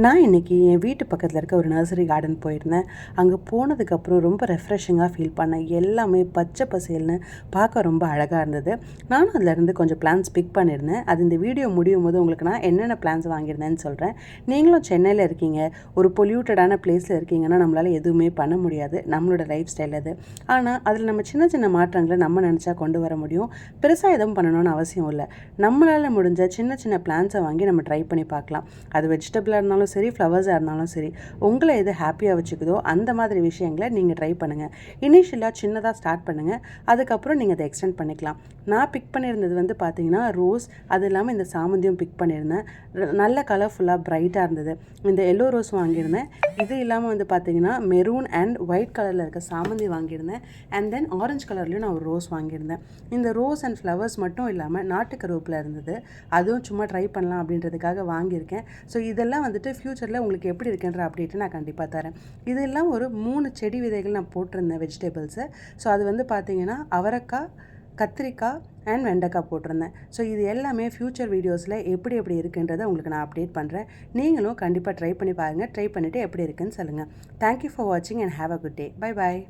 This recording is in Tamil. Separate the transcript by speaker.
Speaker 1: நான் இன்றைக்கி என் வீட்டு பக்கத்தில் இருக்க ஒரு நர்சரி கார்டன் போயிருந்தேன். அங்கே போனதுக்கப்புறம் ரொம்ப ரெஃப்ரெஷிங்காக ஃபீல் பண்ணேன். எல்லாமே பச்சை பசேல்னு பார்க்க ரொம்ப அழகாக இருந்தது. நானும் அதிலேருந்து கொஞ்சம் பிளான்ஸ் பிக் பண்ணியிருந்தேன். அது இந்த வீடியோ முடியும் போது உங்களுக்கு நான் என்னென்ன பிளான்ஸ் வாங்கியிருந்தேன்னு சொல்கிறேன். நீங்களும் சென்னையில் இருக்கீங்க, ஒரு பொல்யூட்டடான பிளேஸில் இருக்கீங்கன்னா நம்மளால் எதுவுமே பண்ண முடியாது. நம்மளோட லைஃப் ஸ்டைல் அது. ஆனால் அதில் நம்ம சின்ன சின்ன மாற்றங்களை நம்ம நினச்சா கொண்டு வர முடியும். பெருசாக எதுவும் பண்ணணும்னு அவசியம் இல்லை. நம்மளால் முடிஞ்ச சின்ன சின்ன பிளான்ஸை வாங்கி நம்ம ட்ரை பண்ணி பார்க்கலாம். அது வெஜிடபிளாக இருந்தாலும் சரி, ஃப்ளவர்ஸாக இருந்தாலும் சரி, உங்களை எது ஹாப்பியாக வச்சுக்குதோ அந்த மாதிரி விஷயங்களை நீங்கள் ட்ரை பண்ணுங்கள். இனிஷியலாக சின்னதாக ஸ்டார்ட் பண்ணுங்கள், அதுக்கப்புறம் நீங்கள் அதை எக்ஸ்டெண்ட் பண்ணிக்கலாம். நான் பிக் பண்ணியிருந்தது பார்த்தீங்கன்னா ரோஸ், அது இல்லாமல் இந்த சாமந்தியும் பிக் பண்ணியிருந்தேன். நல்ல கலர்ஃபுல்லாக ப்ரைட்டாக இருந்தது. இந்த எல்லோ ரோஸ் வாங்கியிருந்தேன். இது இல்லாமல் பார்த்தீங்கன்னா மெரூன் அண்ட் ஒயிட் கலரில் இருக்க சாமந்தி வாங்கியிருந்தேன். அண்ட் தென் ஆரஞ்சு கலர்லேயும் நான் ஒரு ரோஸ் வாங்கியிருந்தேன். இந்த ரோஸ் அண்ட் ஃப்ளவர்ஸ் மட்டும் இல்லாமல் நாட்டு கருவேப்பிலை இருந்தது, அதுவும் சும்மா ட்ரை பண்ணலாம் அப்படின்றதுக்காக வாங்கியிருக்கேன். ஸோ இதெல்லாம் ஃப்யூச்சரில் உங்களுக்கு எப்படி இருக்குன்ற அப்டேட்டை நான் கண்டிப்பாக தரேன். இதெல்லாம் ஒரு 3 செடி விதைகள் நான் போட்டிருந்தேன் வெஜிடபிள்ஸு. ஸோ அது பார்த்தீங்கன்னா அவரைக்காய், கத்திரிக்காய் அண்ட் வெண்டைக்காய் போட்டிருந்தேன். ஸோ இது எல்லாமே ஃப்யூச்சர் வீடியோஸில் எப்படி எப்படி இருக்குன்றதை உங்களுக்கு நான் அப்டேட் பண்ணுறேன். நீங்களும் கண்டிப்பாக ட்ரை பண்ணி பாருங்கள். ட்ரை பண்ணிவிட்டு எப்படி இருக்குன்னு சொல்லுங்கள். தேங்க்யூ ஃபார் வாட்சிங் and have a good day. Bye bye.